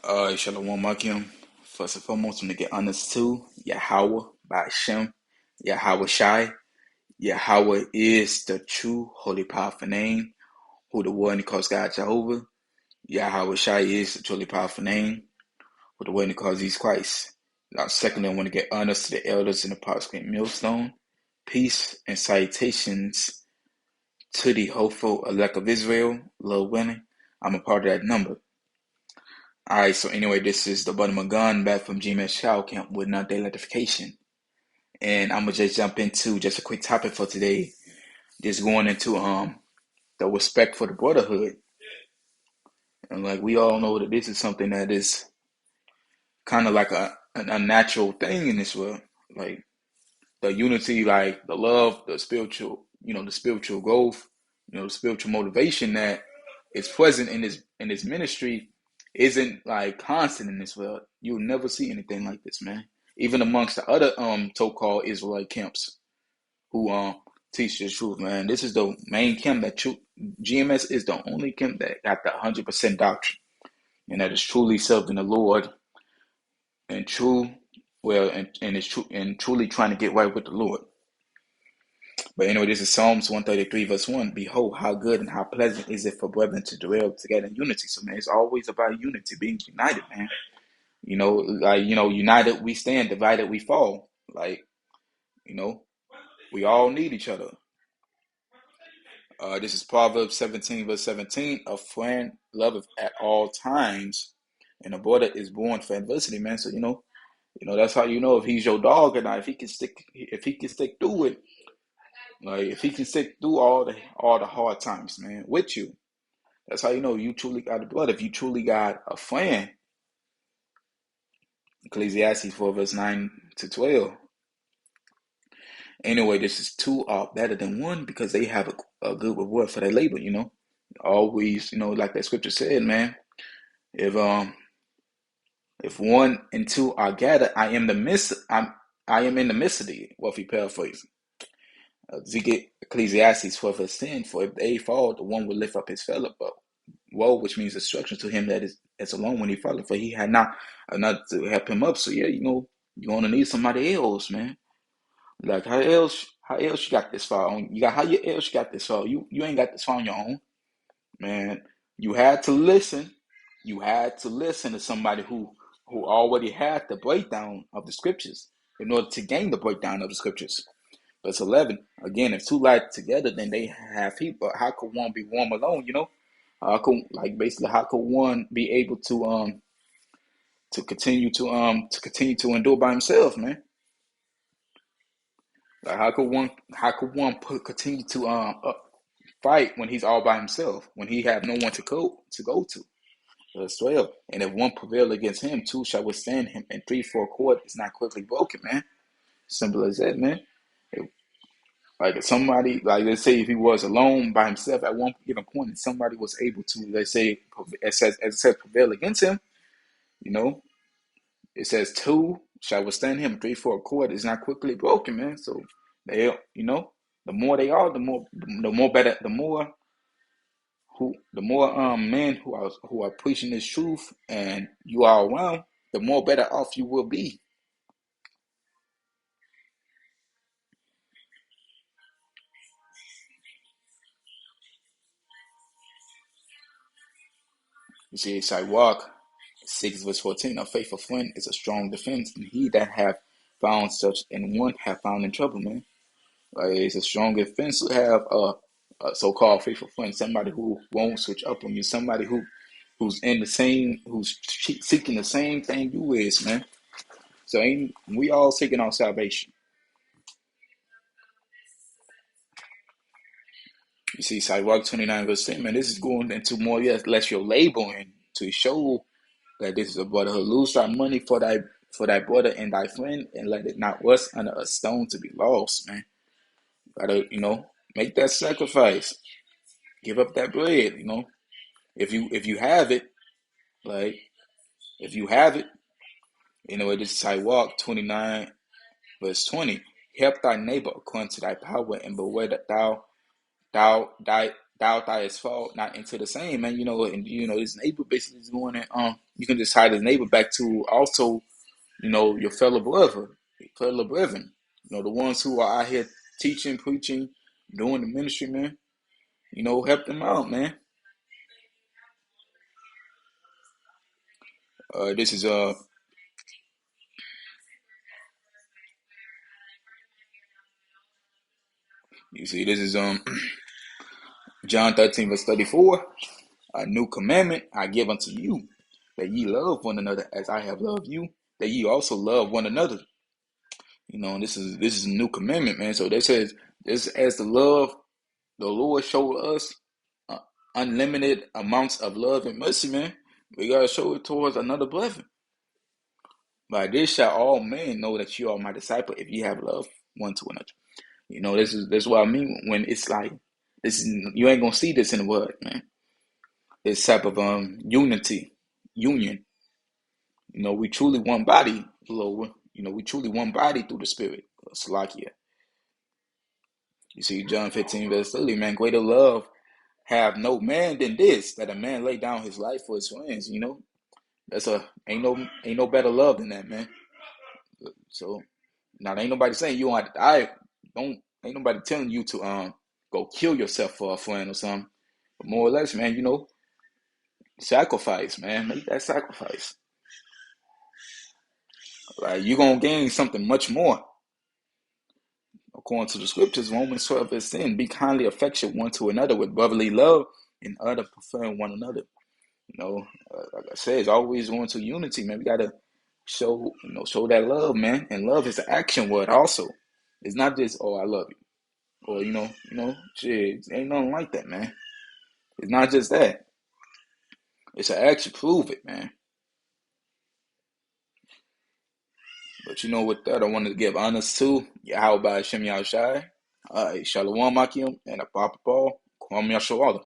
Shalom Akim. First and foremost, I'm gonna get honors to Yahweh by Hashem, Yahweh Shai. Yahweh is the true, holy, powerful name, who the one he calls God Jehovah. Yahweh Shai is the truly powerful name, who the one he calls Jesus Christ. Now, secondly, I want to get honors to the elders in the Parkscreen Millstone. Peace and salutations to the hopeful elect of Israel, Lord willing. I'm a part of that number. Alright, so anyway, this is the Button Gun back from GMS Shower Camp with another daily notification. And I'm gonna just jump into just a quick topic for today. Just going into the respect for the brotherhood. And like we all know that this is something that is kind of like an unnatural thing in this world. Like the unity, like the love, the spiritual, the spiritual growth, the spiritual motivation that is present in this ministry isn't like constant in this world. You'll never see anything like this, man. Even amongst the other so-called Israelite camps who teach the truth, man. This is the main camp that GMS is the only camp that got the 100% doctrine, and that is truly serving the Lord and is true and truly trying to get right with the Lord. But anyway, this is Psalms 133, verse 1. Behold, how good and how pleasant is it for brethren to dwell together in unity. So, man, it's always about unity, being united, man. United we stand, divided we fall. Like, we all need each other. This is Proverbs 17, verse 17. A friend loveth at all times, and a brother is born for adversity, man. So, that's how you know if he's your dog or not. If he can stick through it. Like if he can stick through all the hard times, man, with you, that's how you know you truly got the blood. If you truly got a friend, Ecclesiastes 4 verse 9 to 12. Anyway, this is two are better than one because they have a good reward for their labor. Always, like that scripture said, man. If one and two are gathered, I am in the midst of thee. Well, if you paraphrase. Ecclesiastes 12 verse 10, for if they fall, the one will lift up his fellow. But woe, which means destruction to him that is alone when he falleth, for he had not another to help him up. So yeah, you're gonna need somebody else, man. Like how else you got this far on? How else you got this far? You ain't got this far on your own, man. You had to listen. You had to listen to somebody who already had the breakdown of the scriptures in order to gain the breakdown of the scriptures. Verse 11, again, if two lie together, then they have heat. But how could one be warm alone? How could one be able to continue to endure by himself, man? Like how could one continue to fight when he's all by himself, when he have no one to go to? Verse 12, and if one prevail against him, two shall withstand him, and three for a cord is not quickly broken, man. Simple as that, man. Like if somebody, like let's say if he was alone by himself at one given point and somebody was able to, let's say, as it says, prevail against him, it says two shall withstand him, three for a cord is not quickly broken, man. So they, the more they are, the more better, the more men who are preaching this truth and you are around, the more better off you will be. You see, it's like walk 6 verse 14, a faithful friend is a strong defense, and he that have found such in one have found in trouble, man. Like it's a strong defense to have a so-called faithful friend, somebody who won't switch up on you, somebody who's seeking the same thing you is, man. So we all seeking our salvation. You see, Sidewalk 29 verse 10, man, this is going into more, yes, less your laboring to show that this is a brotherhood. Lose thy money for thy brother and thy friend, and let it not rust under a stone to be lost, man. Gotta, make that sacrifice. Give up that bread, If you have it, like if you have it, this is Sidewalk 29 verse 20. Help thy neighbor according to thy power, and beware that thou thou thyest fall not into the same, man. And his neighbor basically is going and you can just tie his neighbor back to also, your fellow brethren, the ones who are out here teaching, preaching, doing the ministry, man. Help them out, man. This is you see, this is John 13 verse 34. A new commandment I give unto you, that ye love one another as I have loved you, that ye also love one another. And this is a new commandment, man. So that says this as the love the Lord showed us, uh, unlimited amounts of love and mercy, man. We gotta show it towards another brother. By this shall all men know that you are my disciple if you have love one to another. This is what I mean when it's like this is you ain't gonna see this in the world, man. This type of unity, union. We truly one body, Lord. We truly one body through the Spirit. Salakia. You see, John 15 verse 30, man. Greater love have no man than this, that a man lay down his life for his friends. That's ain't no better love than that, man. So now ain't nobody saying you don't have to die. Don't Ain't nobody telling you to go kill yourself for a friend or something. But more or less, man, sacrifice, man. Make that sacrifice. Like you're gonna gain something much more. According to the scriptures, Romans 12 verse 10, be kindly affectionate one to another with brotherly love and other preferring one another. Like I said, it's always going to unity, man. We gotta show that love, man. And love is an action word also. It's not just, oh, I love you. Or, shit, ain't nothing like that, man. It's not just that. It's an action. Prove it, man. But with that, I wanted to give honors to Yahweh by Hashem Yahushai. Shalom Akim and a Papa Paul. Kwam Yashawala.